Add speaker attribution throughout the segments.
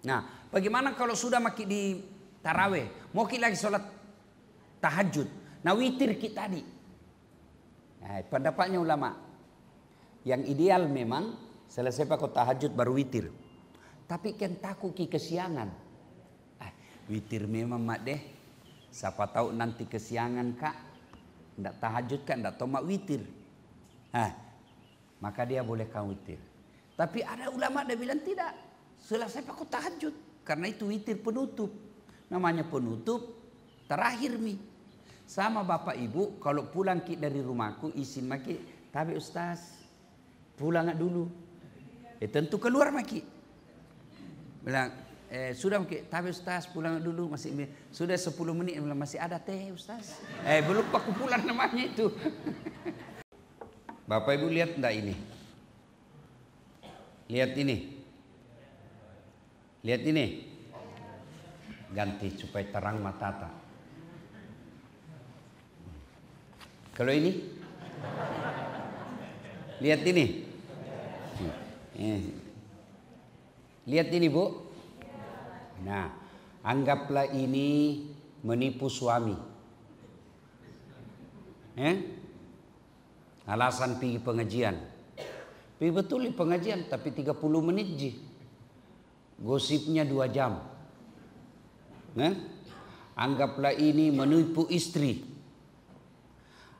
Speaker 1: Nah, bagaimana kalau sudah maki di taraweh, mau kita lagi sholat tahajud, nah witir kita tadi. Nah, pendapatnya ulama, yang ideal memang selesai pakai tahajud baru witir. Tapi kan takut ki kesiangan. Witir memang mak deh. Siapa tahu nanti kesiangan kak, ndak tahajud kak, ndak tahu mak witir. Maka dia boleh kau witir. Tapi ada ulama dia bilang tidak. Selesai pakai tahajud. Karena itu witir penutup. Namanya penutup terakhir mi. Sama bapak ibu kalau pulang ki dari rumahku izin maki. Tapi ustaz pulang dulu. Tentu keluar maki. Bilang sudah maki. Tapi ustaz pulang dulu. Sudah 10 menit. Bilang masih ada teh ustaz. Belum aku pulang namanya itu. Bapak ibu lihat enggak ini? Lihat ini. Lihat ini. Ganti supaya terang mata. Kalau ini? Lihat ini. Lihat ini bu. Nah, anggaplah ini menipu suami. Alasan pergi pengajian. Pergi betul di pengajian tapi 30 menit ji. Gosipnya 2 jam. Anggaplah ini menipu istri.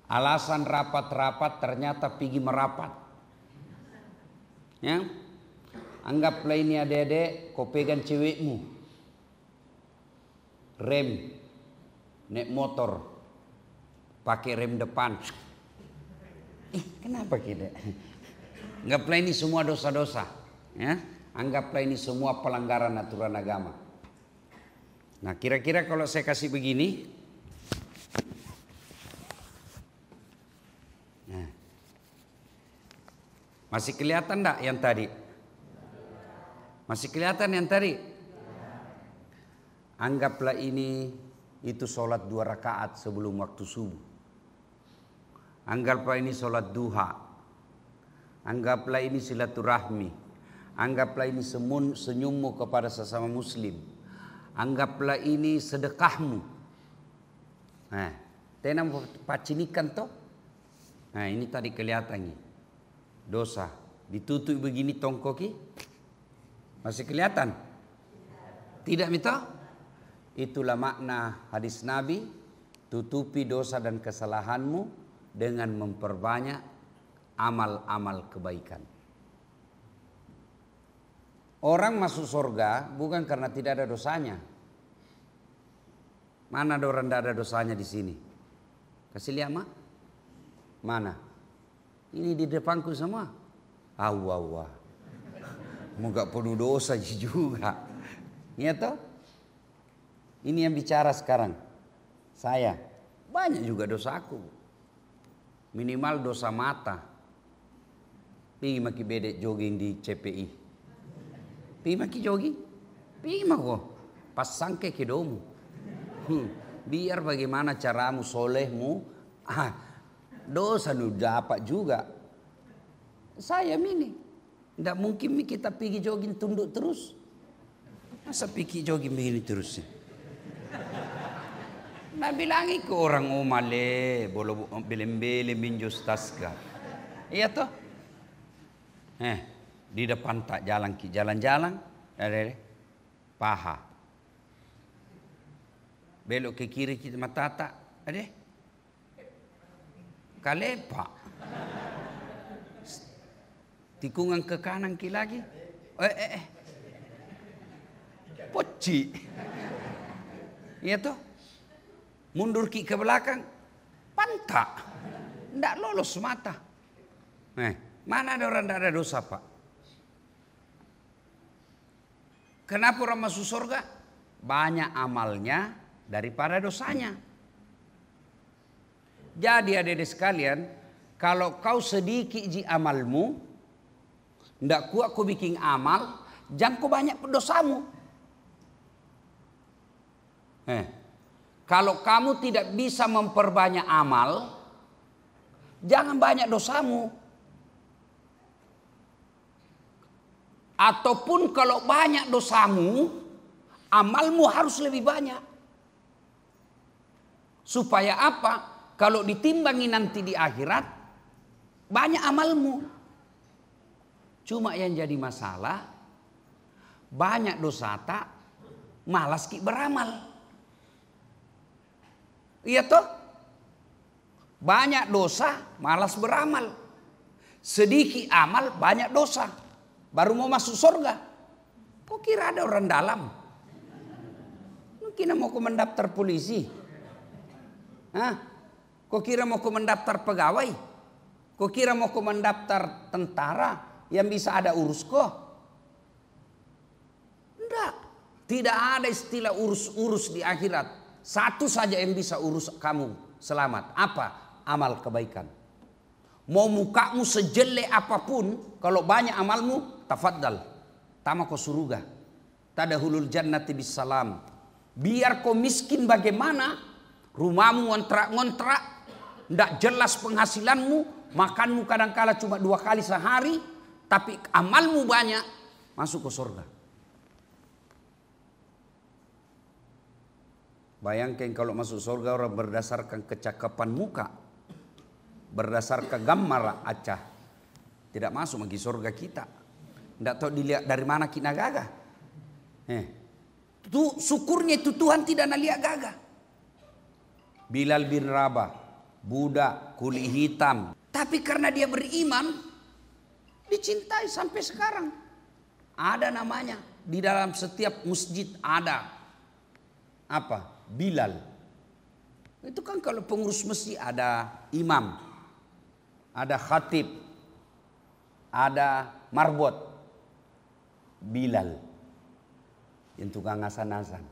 Speaker 1: Alasan rapat-rapat ternyata pergi merapat. Anggaplah ini adek-adek kau pegang cewekmu. Rem. Naik motor. Pakai rem depan. Kenapa kita? Anggaplah ini semua dosa-dosa. Anggaplah ini semua pelanggaran aturan agama. Nah kira-kira kalau saya kasih begini. Masih kelihatan enggak yang tadi? Masih kelihatan yang tadi? Anggaplah ini itu sholat 2 rakaat sebelum waktu subuh. Anggaplah ini sholat duha. Anggaplah ini silaturahmi. Anggaplah ini senyummu kepada sesama muslim. Anggaplah ini sedekahmu. Tenang pacinikan toh. Nah ini tadi kelihatan nih. Dosa ditutup begini tongkoki masih kelihatan? Tidak mita? Itulah makna hadis Nabi, tutupi dosa dan kesalahanmu dengan memperbanyak amal-amal kebaikan. Orang masuk surga bukan karena tidak ada dosanya. Mana ada orang tidak ada dosanya di sini? Kasih lihat mak. Mana? Ini di depanku semua. Wah. Moga penuh dosa juga. Iya toh? Ini yang bicara sekarang. Saya. Banyak juga dosaku. Minimal dosa mata. Pergi maki bedek jogging di CPI. Pergi maki jogging. Pergi mako. Pas sangke kedomu. Biar bagaimana caramu solehmu. Dosa nu dapat juga. Saya ini tidak mungkin kita pergi jogging tunduk terus. Masa pergi jogging begini terus? Nah bilangi ke orang male bolo belem-belem minjus taska. Iya toh? Di depan tak jalan-jalan ada paha. Belok ke kiri kita mata tak ada. Kalepa. Tikungan ke kanan ki lagi. Poci. Iya toh? Mundur ki ke belakang. Pantak. Ndak lolos mata. Mana ada orang tidak ada dosa pak? Kenapa orang masuk surga? Banyak amalnya daripada dosanya. Jadi adik-adik sekalian, kalau kau sedikit ji amalmu, ndak kuat kau bikin amal, jangan kau banyak dosamu. Kalau kamu tidak bisa memperbanyak amal, jangan banyak dosamu. Ataupun kalau banyak dosamu, amalmu harus lebih banyak. Supaya apa? Kalau ditimbangi nanti di akhirat, banyak amalmu. Cuma yang jadi masalah, banyak dosa tak, malas ki beramal. Iya toh? Banyak dosa, malas beramal. Sedikit amal, banyak dosa. Baru mau masuk surga. Kok kira ada orang dalam? Mungkin mau ke mendaftar polisi. Hah? Kok kira mau ke mendaftar pegawai? Kok kira mau ke mendaftar tentara yang bisa ada urus kok? Enggak. Tidak ada istilah urus-urus di akhirat. Satu saja yang bisa urus kamu selamat. Apa? Amal kebaikan. Mau mukamu sejelek apapun, kalau banyak amalmu, tafaddal. Tama kau surga. Tadahulul jannati bisalam. Biar kau miskin bagaimana, rumahmu ngontrak-ngontrak, tidak jelas penghasilanmu, makanmu kadang-kala cuma 2 kali sehari, tapi amalmu banyak, masuk ke surga. Bayangkan kalau masuk surga orang berdasarkan kecakapan muka, berdasarkan gambar acah, tidak masuk lagi surga kita. Tidak tahu dilihat dari mana kita gagah. Syukurnya itu Tuhan tidak nalihat gagah. Bilal bin Rabah, budak kulit hitam, tapi karena dia beriman, dicintai sampai sekarang. Ada namanya di dalam setiap masjid ada apa? Bilal. Itu kan kalau pengurus masjid ada imam, ada khatib, ada marbot. Bilal yang tukang asan-asan.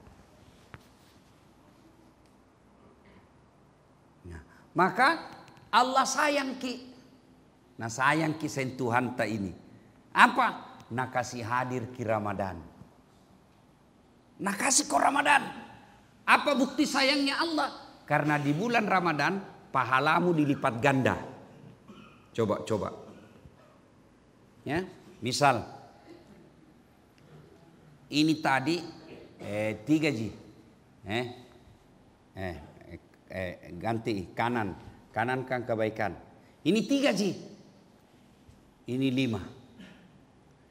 Speaker 1: Nah, maka Allah sayang ki. Nah sayang ki sentuhan ta ini. Apa? Nak kasih hadir ki Ramadan. Nak kasih ko Ramadan. Apa bukti sayangnya Allah? Karena di bulan Ramadan pahalamu dilipat ganda. Coba. Ya, misal ini tadi 3 ji. Ganti kanan kan kebaikan. Ini 3 ji. Ini 5.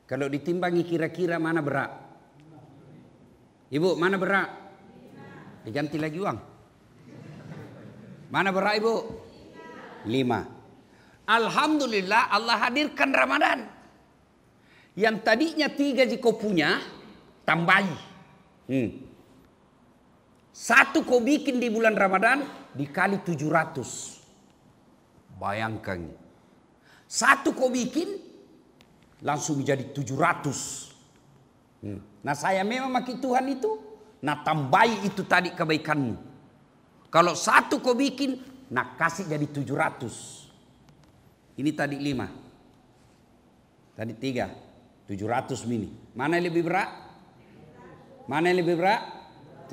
Speaker 1: Kalau ditimbangi kira-kira mana berat? Ibu, mana berat? Diganti lagi uang. Mana berat ibu? 5. Alhamdulillah Allah hadirkan Ramadan. Yang tadinya 3 ji kau punya, tambahi. 1 kau bikin di bulan Ramadan, dikali 700. Bayangkan. 1 kau bikin, langsung menjadi 700. Nah saya memang maki Tuhan itu, nah tambahi itu tadi kebaikanmu. Kalau 1 kau bikin, nah kasih jadi 700. Ini tadi 5. Tadi 3. 700 mini. Mana yang lebih berat? Mana yang lebih berat?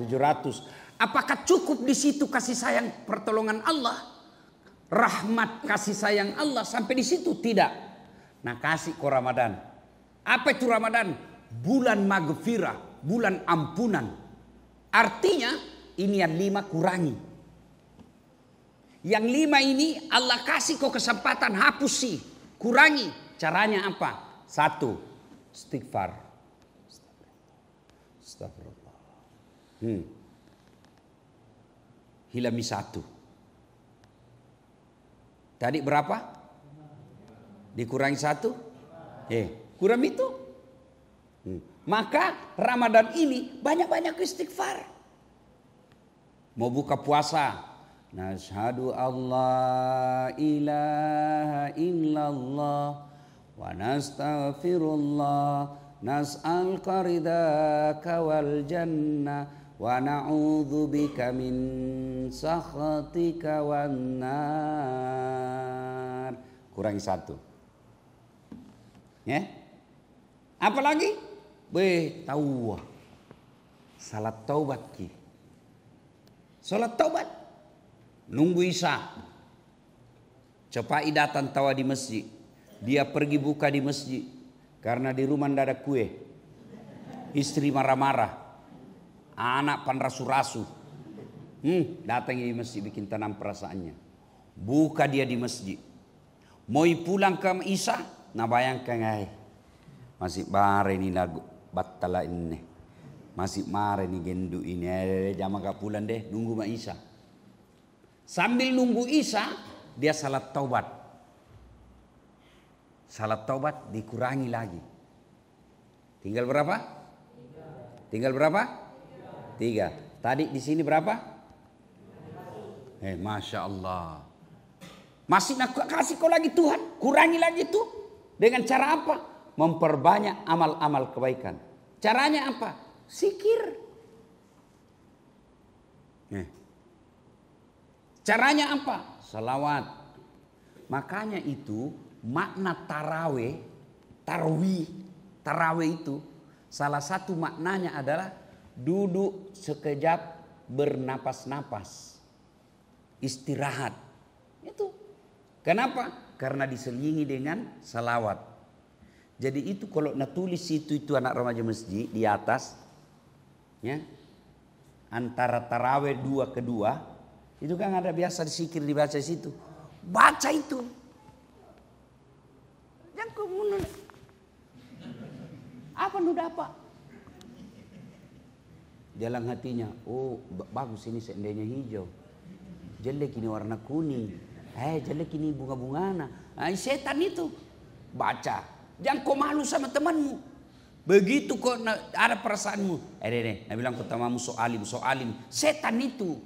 Speaker 1: 700. Apakah cukup di situ kasih sayang pertolongan Allah? Rahmat kasih sayang Allah sampai di situ? Tidak. Nah kasih ke Ramadan. Apa itu Ramadan? Bulan maghfirah, bulan ampunan. Artinya ini yang 5 kurangi. Yang 5 ini Allah kasih kau kesempatan hapus sih, kurangi. Caranya apa? 1, istighfar. Astagfirullah. Hilami 1. Tadi berapa? Dikurangi 1? Kurang itu. Maka Ramadan ini banyak-banyak istighfar. Mau buka puasa, nashhadu Allah ilaha illallah wa nastaghfirullah nas'aluka ridaka wal jannah wa na'udzubika min sakhatika wan nar. Kurangi 1. Ya? Apa lagi? Tahu. Salat taubat ki. Salat taubat. Nunggu Isya. Cepai datang tawa di masjid. Dia pergi buka di masjid. Karena di rumah ndak ada kue. Istri marah-marah. Anak panrasu-rasu. Datang di masjid bikin tanam perasaannya. Buka dia di masjid. Mau pulang ke Isya, nah bayangkan masih bare ini lagu battala ini. Masih mare nih gendu ini. Jama gak pulang deh, nunggu mak Isya. Sambil nunggu Isya, dia salat taubat. Salat taubat dikurangi lagi. Tinggal berapa? Tinggal berapa? 3. Tadi di sini berapa? Masya Allah. Masih nak kasih kau lagi Tuhan. Kurangi lagi itu. Dengan cara apa? Memperbanyak amal-amal kebaikan. Caranya apa? Zikir. Caranya apa? Salawat. Makanya itu makna tarawih itu salah satu maknanya adalah duduk sekejap bernapas-napas. Istirahat. Itu. Kenapa? Karena diselingi dengan salawat. Jadi itu kalau nak tulis itu anak remaja masjid di atas, ya, antara tarawih 2 ke 2, itu kan ada biasa zikir dibaca situ. Baca itu. Jangan kau apa nu dapat? Dalam hatinya, oh bagus ini seandainya hijau. Jelek ini warna kuning. Jelek ini bunga-bungana. Setan itu. Baca. Jangan kau malu sama temanmu. Begitu kok ada perasaanmu. Nah bilang ketamamu soalim. Setan itu.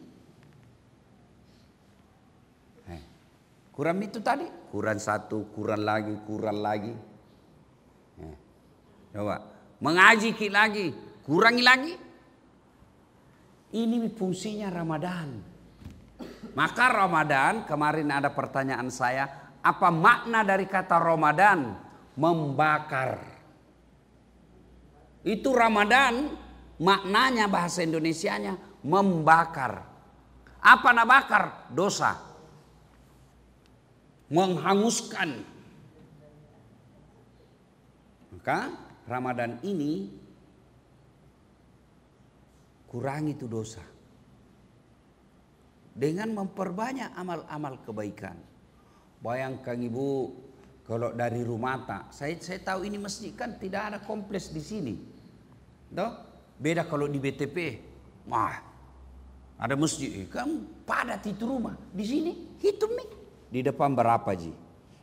Speaker 1: Quran itu tadi. Quran 1, Quran lagi. Coba. Mengaji lagi. Kurangi lagi. Ini fungsinya Ramadan. Maka Ramadan, kemarin ada pertanyaan saya, apa makna dari kata Ramadan? Membakar. Itu Ramadan, maknanya bahasa Indonesianya membakar. Apa nabakar? Dosa. Menghanguskan. Maka Ramadan ini kurangi itu dosa. Dengan memperbanyak amal-amal kebaikan. Bayangkan ibu, kalau dari Rumata, saya tahu ini masjid kan tidak ada kompleks di sini. Toh? Beda kalau di BTP. Ada masjid, kan padat itu rumah. Di sini, hitung nih. Di depan berapa Ji?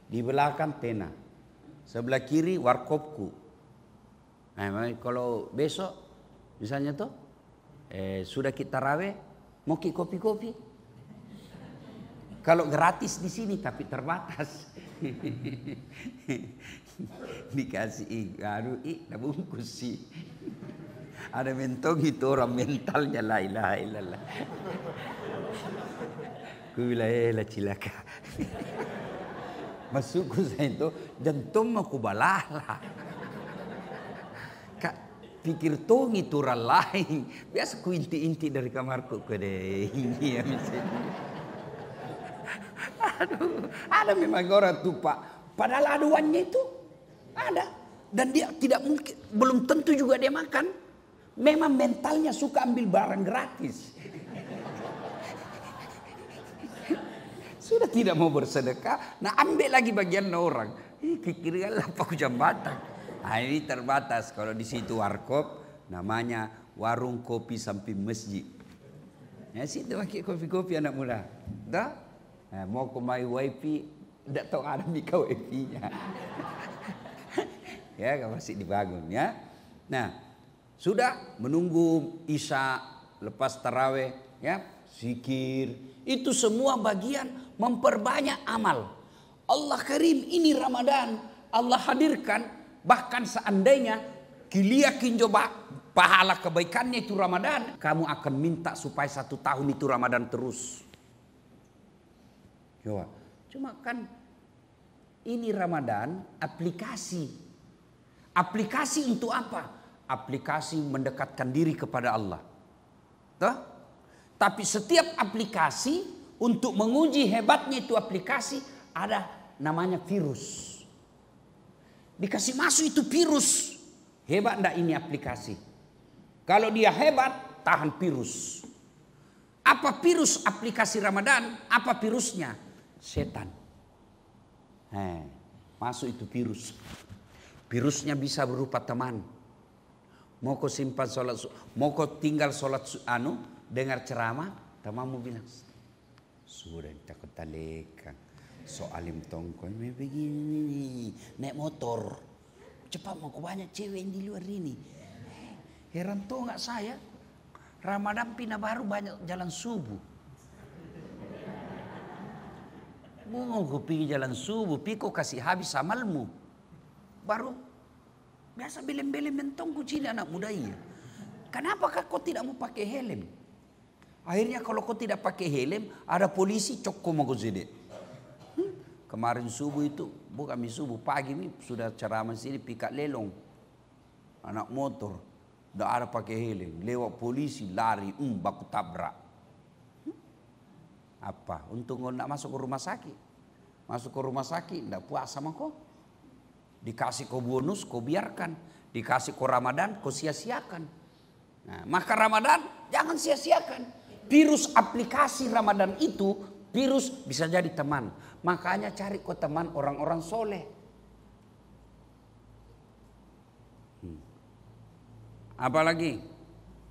Speaker 1: Di belakang tena. Sebelah kiri warkopku. Kalau besok, misalnya tuh, sudah kita rawe, mau kopi-kopi. Kalau gratis di sini tapi terbatas. Dikasih dah bungkus sih. Ada mentong itu orang mentalnya la ilaha illallah. Kubilang cilaka. Masukku saya itu jantung aku balala. Kak pikir tong itu orang lain. Biasa ku inti-inti dari kamarku ke deh. Ini ya misalnya. Aduh, ada memang orang tuh Pak. Padahal aduannya itu ada. Dan dia tidak mungkin, belum tentu juga dia makan. Memang mentalnya suka ambil barang gratis. Sudah tidak mau bersedekah, nah ambil lagi bagian orang. Kira-kira apa jambatan. Nah ini terbatas. Kalau di situ warkop, namanya warung kopi samping masjid. Ya situ pakai kopi-kopi anak muda. Dah? Nah, mau ke my wifi, tidak tahu ada mika wifi-nya. Ya, masih dibangun ya. Nah, sudah menunggu Isya, lepas taraweh, ya, zikir. Itu semua bagian memperbanyak amal. Allah Karim, ini Ramadan. Allah hadirkan, bahkan seandainya kilia kinjoba pahala kebaikannya itu Ramadan, kamu akan minta supaya 1 tahun itu Ramadan terus. Cuma kan ini Ramadan aplikasi. Aplikasi untuk apa? Aplikasi mendekatkan diri kepada Allah. Tuh? Tapi setiap aplikasi untuk menguji hebatnya itu aplikasi ada namanya virus. Dikasih masuk itu virus. Hebat enggak ini aplikasi? Kalau dia hebat, tahan virus. Apa virus aplikasi Ramadan? Apa virusnya? Setan. Masuk itu virus. Virusnya bisa berupa teman. Mau kau simpan sholat, mau kau tinggal sholat dengar ceramah, temanmu bilang, sudah takut talekan, soalim tongkol, begini, naik motor, cepat mau kau banyak cewek yang di luar ini. Heran tuh nggak saya, Ramadan pindah baru banyak jalan subuh. Mau kau pergi jalan subuh, kau kasih habis amalmu, baru. Biasa belem-belem mentong kucing anak muda iya. Kenapa kau tidak mau pakai helm? Akhirnya kalau kau tidak pakai helm, ada polisi cokko mau kau jadi. Kemarin subuh itu, bukan subuh, pagi ini sudah ceramah sini pikat lelong. Anak motor, tidak ada pakai helm. Lewat polisi, lari, baku tabrak. Apa? Untung kau tidak masuk ke rumah sakit. Masuk ke rumah sakit, tidak puas sama kau. Dikasih kau bonus, kau biarkan. Dikasih kau Ramadan, kau sia-siakan. Nah, maka Ramadan jangan sia-siakan. Virus aplikasi Ramadan itu, virus bisa jadi teman. Makanya cari kau teman orang-orang soleh. Apalagi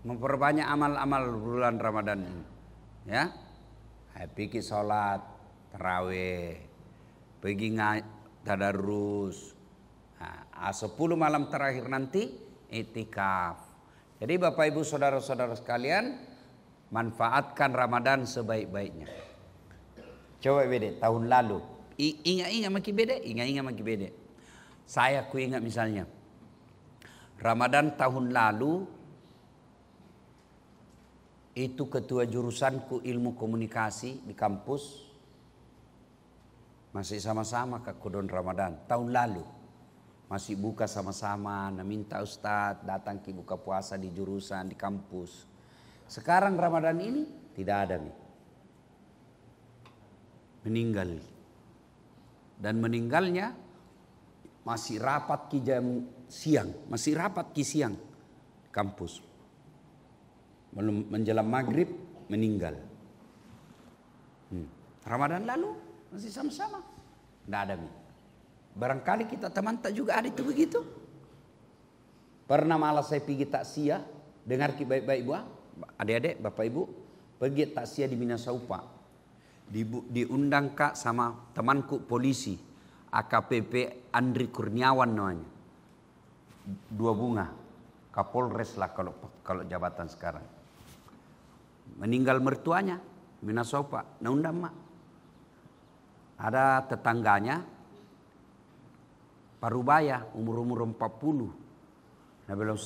Speaker 1: memperbanyak amal-amal bulan Ramadan ini. Ya, pergi sholat, tarawih, pergi tadarus. 10 malam terakhir nanti itikaf. Jadi Bapak Ibu saudara-saudara sekalian, manfaatkan Ramadan sebaik-baiknya. Coba beda tahun lalu. Ingat-ingat makin beda. Saya ku ingat misalnya Ramadan tahun lalu itu ketua jurusanku ilmu komunikasi di kampus masih sama-sama ke Kodon Ramadan tahun lalu. Masih buka sama-sama, minta Ustadz datang ke buka puasa di jurusan, di kampus. Sekarang Ramadan ini tidak ada nih. Meninggal. Dan meninggalnya masih rapat ke jam siang. Masih rapat ke siang di kampus. Menjelang maghrib meninggal. Ramadan lalu masih sama-sama. Tidak ada nih. Barangkali kita teman tak juga ada itu begitu. Pernah malah saya pergi takziah, dengar baik-baik buah, adik-adik, bapak ibu, pergi takziah di Minasaupa. Diundang kak sama temanku polisi, AKPP Andri Kurniawan namanya. 2 bunga, Kapolres lah kalau jabatan sekarang. Meninggal mertuanya, Minasaupa, nah undang mak. Ada tetangganya, Parubaya, umur 40. Nah bilang,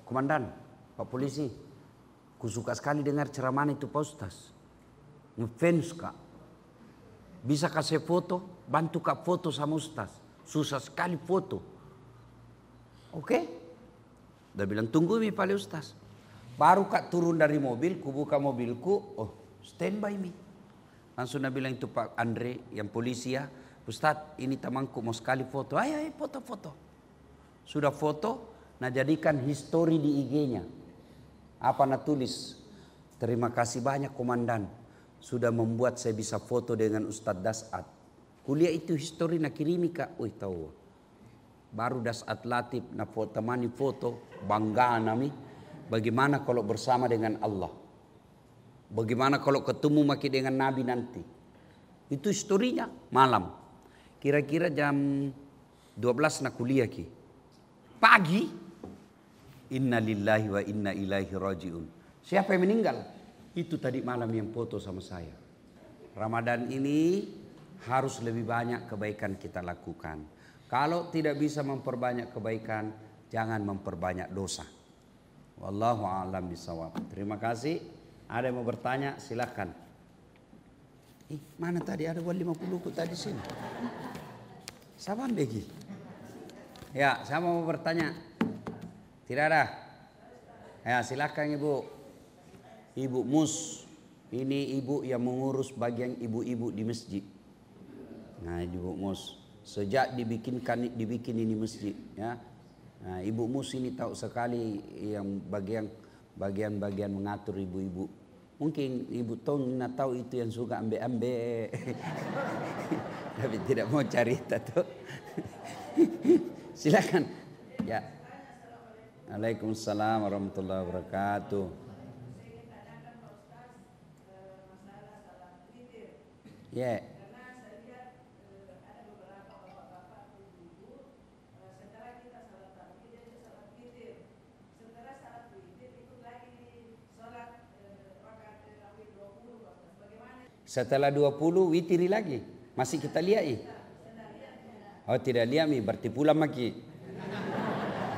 Speaker 1: komandan, Pak Polisi, ku suka sekali dengar ceramah itu Pak Ustaz. Ngefans kak. Bisa kasih foto, bantu kak foto sama Ustaz. Susah sekali foto. Oke? Dia bilang, tunggu mi Pak Ustaz. Baru kak turun dari mobil, ku buka mobilku, stand by mi. Langsung dia bilang itu Pak Andre yang polisi ya. Ustadz ini temanku mau sekali foto. Ayo foto-foto. Sudah foto, nah jadikan history di IG-nya. Apa nak tulis? Terima kasih banyak komandan. Sudah membuat saya bisa foto dengan Ustadz Dasat. Kuliah itu history nak kirimi kak. Wih tahu. Baru Dasat Latif nak temani foto. Bangga nami. Bagaimana kalau bersama dengan Allah? Bagaimana kalau ketemu maki dengan Nabi nanti? Itu historinya malam. Kira-kira jam 12 nak kuliah ki. Pagi. Inna lillahi wa inna ilaihi raji'un. Siapa yang meninggal? Itu tadi malam yang foto sama saya. Ramadan ini harus lebih banyak kebaikan kita lakukan. Kalau tidak bisa memperbanyak kebaikan, jangan memperbanyak dosa. Wallahu a'lam bishawab. Terima kasih. Ada yang mau bertanya? Silakan. Mana tadi ada 50 ku tadi sini. Saban begi. Ya, saya mau bertanya. Tidak ada? Ya, silakan Ibu. Ibu Mus. Ini ibu yang mengurus bagian ibu-ibu di masjid. Nah, Ibu Mus. sejak dibikin ini masjid, ya. Nah, Ibu Mus ini tahu sekali yang bagian mengatur ibu-ibu. Mungkin Ibu Tong tahu itu yang suka ambe-ambe. Tapi tidak mau cerita tuh. Silakan. Ya. Waalaikumsalam warahmatullahi wabarakatuh. Ya. Setelah 20 witiri lagi. Masih kita lihat ih. Oh tidak lihat nih, berarti pulang lagi.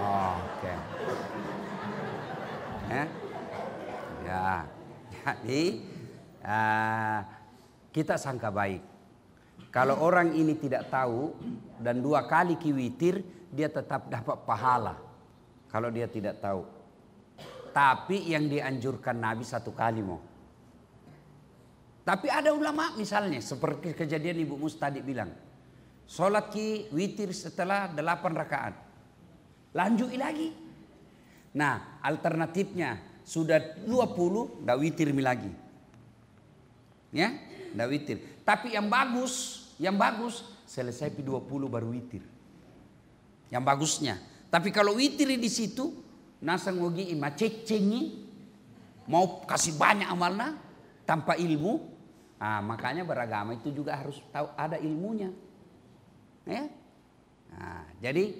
Speaker 1: Oh, oke. Ya. Jadi kita sangka baik. Kalau orang ini tidak tahu dan 2 kali witir, dia tetap dapat pahala. Kalau dia tidak tahu. Tapi yang dianjurkan Nabi 1 kali mau. Tapi ada ulama misalnya seperti kejadian Ibu Mus tadi bilang. Sholat witir setelah 8 rakaat. Lanjut lagi. Nah alternatifnya sudah 20 nggak witir lagi. Ya, nggak witir. Tapi yang bagus selesai 20 baru witir. Yang bagusnya. Tapi kalau witir di situ nasang ngogi macecengi mau kasih banyak amalna tanpa ilmu. Makanya beragama itu juga harus tahu ada ilmunya. Ya. Jadi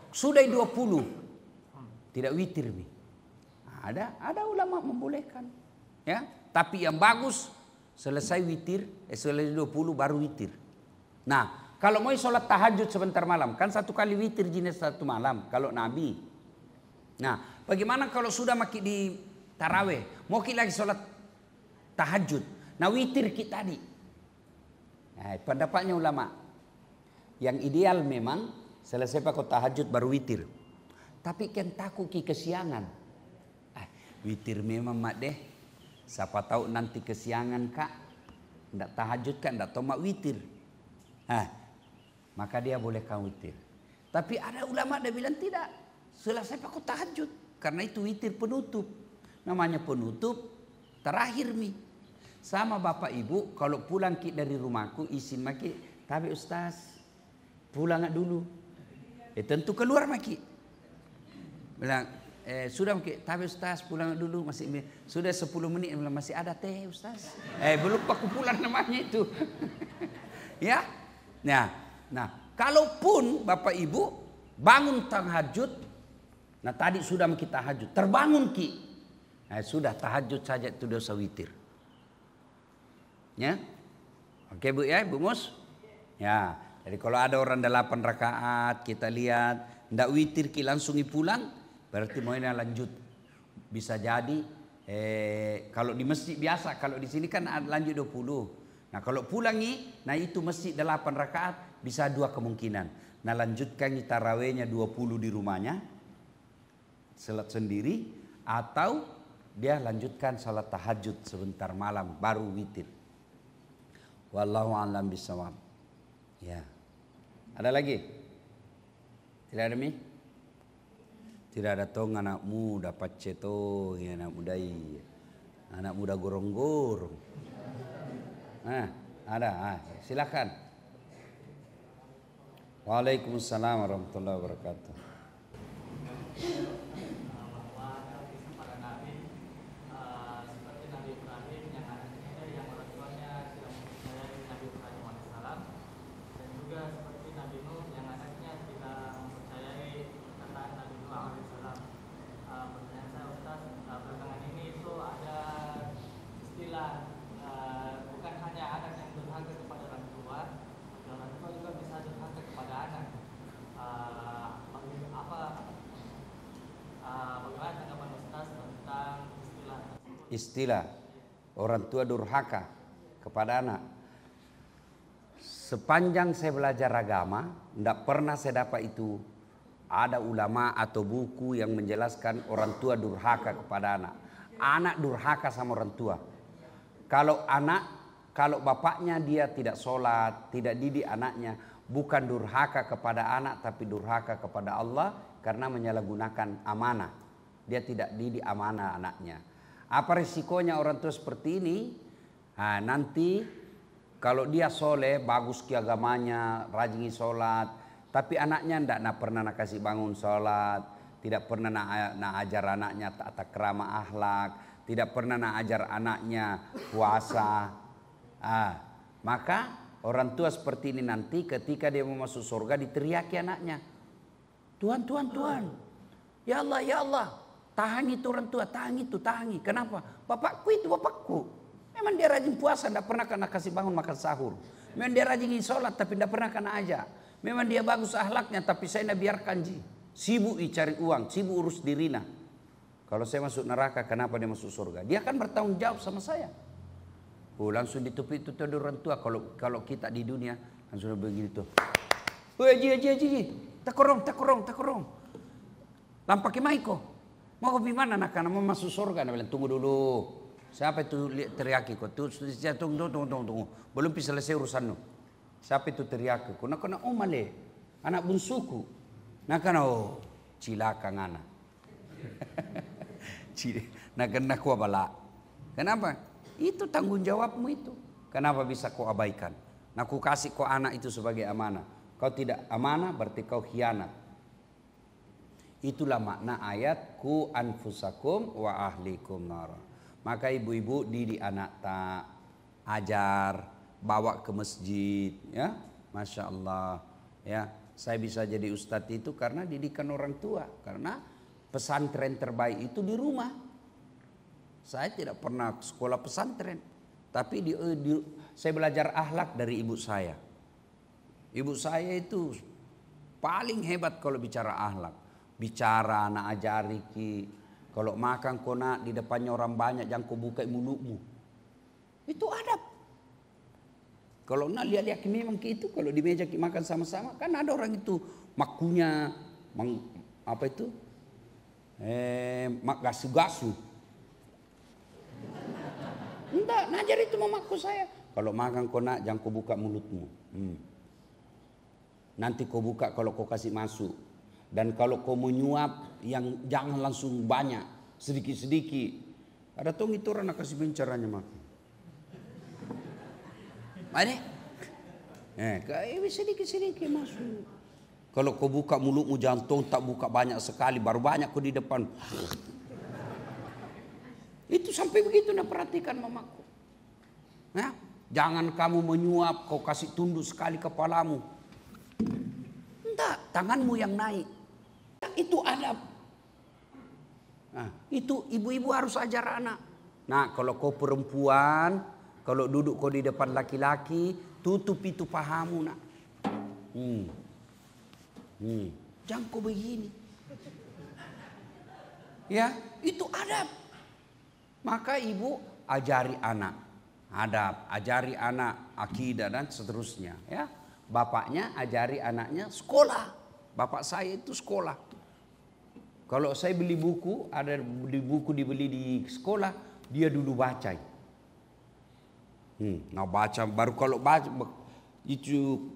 Speaker 1: sudah 20 tidak witir nih. Ada ulama membolehkan. Ya, tapi yang bagus selesai witir, selesai 20 baru witir. Nah, kalau mau sholat tahajud sebentar malam, kan 1 kali witir jenis 1 malam kalau Nabi. Nah, bagaimana kalau sudah maki di taraweh, mau lagi sholat tahajud. Nah witir kita tadi. Nah, pendapatnya ulama. Yang ideal memang selesai pakai tahajud baru witir. Tapi kan takut kesiangan. Witir memang mak deh. Siapa tahu nanti kesiangan kak. Nggak tahajud kak, nggak tahu mak witir. Maka dia bolehkan witir. Tapi ada ulama dia bilang tidak. Selesai pakai tahajud. Karena itu witir penutup. Namanya penutup terakhir mi. Sama bapak ibu kalau pulang dari rumahku izin maki, tapi ustaz pulang dulu. Tentu keluar maki. Bilang sudah maki, tapi ustaz pulang dulu masih sudah 10 menit bilang masih ada teh ustaz. Belum aku pulang namanya itu. Ya. Nah, kalaupun bapak ibu bangun tahajud, nah tadi sudah maki tahajud, terbangun ki. Sudah tahajud saja itu dosa witir. Ya, oke Bu ya, Bu Mus. Ya, jadi kalau ada orang 8 rakaat kita lihat ndak witir ki langsung pulang, berarti maunya lanjut. Bisa jadi kalau di masjid biasa, kalau di sini kan lanjut 20. Nah kalau pulangi, nah itu masjid 8 rakaat bisa 2 kemungkinan. Nah lanjutkan tarawehnya 20 di rumahnya, salat sendiri, atau dia lanjutkan salat tahajud sebentar malam baru witir. Wallahu a'lam bishawab. Ya. Ada lagi? Tidak ada mi? Tidak ada tong anak muda paceto, anak muda anak muda gorong-gorong. Ada. Silakan. Waalaikumsalam warahmatullahi wabarakatuh. Istilah orang tua durhaka kepada anak. Sepanjang saya belajar agama, tidak pernah saya dapat itu ada ulama atau buku yang menjelaskan orang tua durhaka kepada anak. Anak durhaka sama orang tua. Kalau bapaknya dia tidak sholat, tidak didik anaknya, bukan durhaka kepada anak tapi durhaka kepada Allah karena menyalahgunakan amanah. Dia tidak didik amanah anaknya. Apa risikonya orang tua seperti ini? Nah, nanti kalau dia soleh, bagus keagamanya, rajin sholat, tapi anaknya tidak pernah nak kasih bangun sholat, tidak pernah nak ajar anaknya tata krama akhlak, tidak pernah nak ajar anaknya puasa. Maka orang tua seperti ini nanti ketika dia mau masuk surga diteriaki anaknya. Tuhan, Tuhan, Tuhan. Ya Allah, ya Allah. Tahan itu orang tua, tahan itu, tahan. Kenapa? Bapakku itu bapakku. Memang dia rajin puasa, tidak pernah kena kasih bangun makan sahur. Memang dia rajin sholat, tapi tidak pernah kena aja. Memang dia bagus akhlaknya, tapi saya tidak biarkan ji. Sibuk cari uang, sibuk urus dirinya. Kalau saya masuk neraka, kenapa dia masuk surga? Dia akan bertanggung jawab sama saya. Langsung ditupi itu orang tua. Kalau kita di dunia, langsung begini tuh. Woi, ji. Tak korong. Lampaki maiko. Mau ke mana anak-anak mau masuk surga? Dia bilang, tunggu dulu. Siapa itu teriaki kok? Tunggu. Belum selesai urusanmu. Siapa itu teriaki? Kena omale. Anak bunsuku. Cilaka ngana. Nak kau bala. Kenapa? Itu tanggung jawabmu itu. Kenapa bisa kau abaikan? Aku kasih kau anak itu sebagai amanah. Kau tidak amanah berarti kau khianat. Itulah makna ayat ku anfusakum wa ahlikum nara. Maka ibu-ibu didik anak tak ajar, bawa ke masjid, ya, masya Allah, ya. Saya bisa jadi ustadz itu karena didikan orang tua, karena pesantren terbaik itu di rumah. Saya tidak pernah sekolah pesantren, tapi saya belajar akhlak dari ibu saya. Ibu saya itu paling hebat kalau bicara akhlak. Bicara, nak ajari ki. Kalau makan kau nak di depannya orang banyak, jangan kau buka mulutmu. Itu adab. Kalau nak lihat-lihat memang itu, kalau di meja makan sama-sama, kan ada orang itu makunya, apa itu? Mak gasu-gasu. Enggak, najar itu mamaku saya. Kalau makan kau nak, jangan kau buka mulutmu. Nanti kau buka kalau kau kasih masuk. Dan kalau kau menyuap, yang jangan langsung banyak, sedikit-sedikit. Ada tong itu orang nak kasih bencaranya makan. Ada? Sedikit-sedikit masuk. Kalau kau buka mulutmu jantung tak buka banyak sekali, baru banyak kau di depan. Itu sampai begitu nak perhatikan mamaku. Ya? Jangan kamu menyuap, kau kasih tunduk sekali kepalamu. Enggak, tanganmu yang naik. Itu adab. Nah, itu ibu-ibu harus ajar anak. Nah, kalau kau perempuan, kalau duduk kau di depan laki-laki, tutup itu pahamu nak. Jangan kau begini. Ya, itu adab. Maka ibu ajari anak adab, ajari anak akidah dan seterusnya. Ya, bapaknya ajari anaknya sekolah. Bapak saya itu sekolah. Kalau saya beli buku, ada buku dibeli di sekolah, dia dulu baca. Nah baca, baru kalau baca itu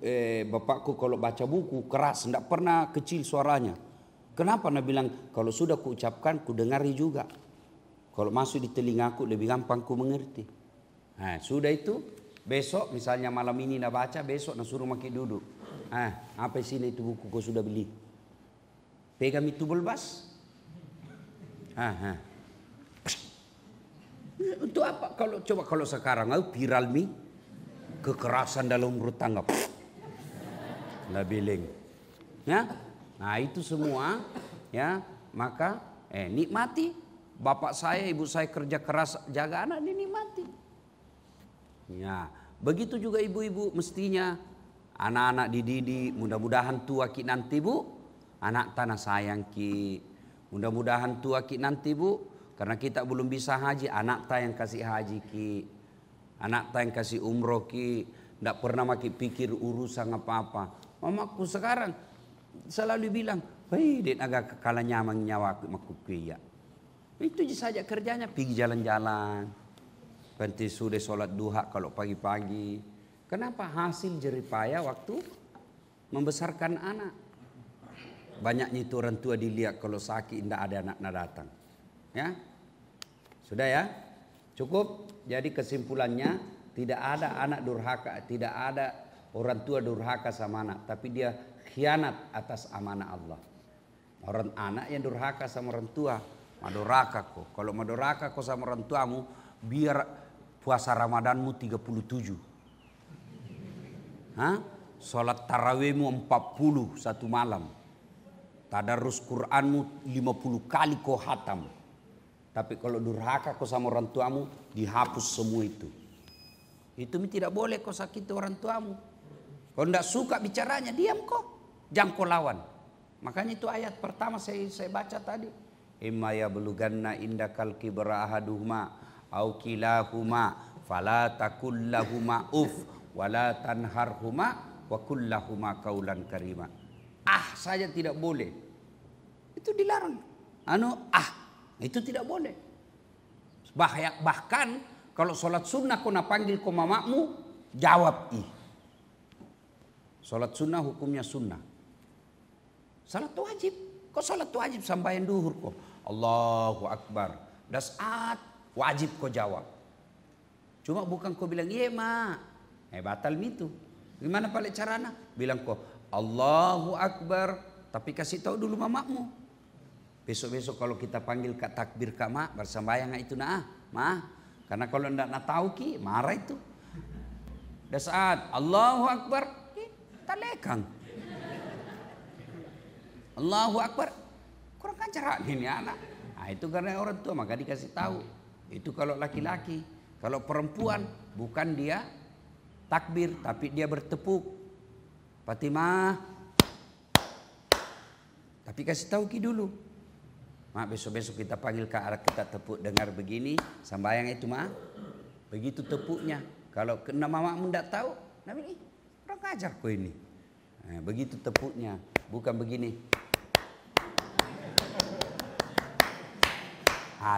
Speaker 1: bapakku kalau baca buku keras, tidak pernah kecil suaranya. Kenapa? Dia bilang kalau sudah kuucapkan, ku dengari juga. Kalau masuk di telingaku lebih gampang ku mengerti. Nah sudah itu besok misalnya malam ini nak baca, besok nak suruh makin duduk. Apa sini itu buku kau sudah beli? Pegang itu belbas. Untuk apa? Kalau sekarang viral nih kekerasan dalam rumah tangga. Lah biling. Ya? Nah, itu semua ya, maka nikmati. Bapak saya, ibu saya kerja keras jaga anak, dinikmati. Ya, begitu juga ibu-ibu mestinya anak-anak dididik, mudah-mudahan tua ki nanti bu, anak tanah sayang ki, mudah-mudahan tua ki nanti bu, karena kita belum bisa haji, anak ta yang kasih haji ki, anak ta yang kasih umroh ki, ndak pernah makin pikir urusan apa-apa. Mamaku sekarang selalu bilang, hei dia agak kalah nyaman nyawa aku ya. Itu saja kerjanya, pergi jalan-jalan, nanti sudah sholat duha kalau pagi-pagi. Kenapa? Hasil jeripaya waktu membesarkan anak. Banyaknya itu orang tua dilihat kalau sakit tidak ada anak-anak datang. Ya, sudah ya, cukup. Jadi kesimpulannya tidak ada anak durhaka, tidak ada orang tua durhaka sama anak, tapi dia khianat atas amanah Allah. Orang anak yang durhaka sama orang tua, maduraka kok. Kalau maduraka kok sama orang tuamu, biar puasa Ramadanmu 37. Sholat tarawihmu 40 satu malam. Tadarus Qur'anmu 50 kali kau hatam. Tapi kalau durhaka kau sama orang tuamu, dihapus semua itu. Itu tidak boleh kau sakiti orang tuamu. Kalau tidak suka bicaranya, diam kok. Jangan kau lawan. Makanya itu ayat pertama saya baca tadi. Imma yablughanna indakal kibra ahaduhuma au kilahuma fala takul lahuma uff wala tanharhuma wa qul lahuma qaulan karima. Saja tidak boleh. Itu dilarang. Itu tidak boleh. Bahkan kalau sholat sunnah kau nak panggil kau mamamu, jawab ih. Sholat sunnah hukumnya sunnah. Salat wajib. Kau salat wajib sambayan duhur kau. Allahu Akbar. Das saat wajib kau jawab. Cuma bukan kau bilang iya mak. Batal itu. Gimana paling caranya? Bilang kau Allahu Akbar. Tapi kasih tahu dulu mamamu. Besok-besok kalau kita panggil kak takbir kak mak bersambayang itu mah. Karena kalau ndak nak tahu ki marah itu. Dan saat Allahu Akbar, tak lekang. Allahu Akbar, kurang ajar ini anak. Itu karena orang tua maka dikasih tahu. Itu kalau laki-laki. Kalau perempuan bukan dia takbir tapi dia bertepuk. Fatimah. Tapi kasih tahu ki dulu. Mak besok-besok kita panggil ke arah kita tepuk dengar begini sambayang itu mak. Begitu tepuknya. Kalau kena mamamu tidak tahu, nabi kurang ajar kau ini. Begitu tepuknya, bukan begini.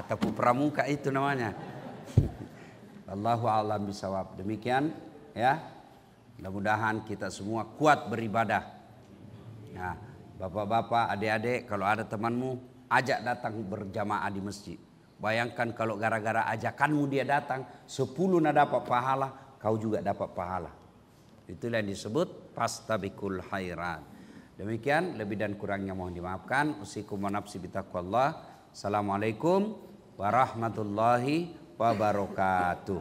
Speaker 1: Tepuk pramuka itu namanya. Allahu a'lam bisawab. Demikian ya. Mudah-mudahan kita semua kuat beribadah. Nah, bapak-bapak, adik-adik, kalau ada temanmu, ajak datang berjamaah di masjid. Bayangkan kalau gara-gara ajakanmu dia datang, 10 nak dapat pahala, kau juga dapat pahala. Itulah yang disebut fastabiqul khairat. Demikian, lebih dan kurangnya mohon dimaafkan. Usikum wa nafsi bitaqwallah. Assalamualaikum warahmatullahi wabarakatuh.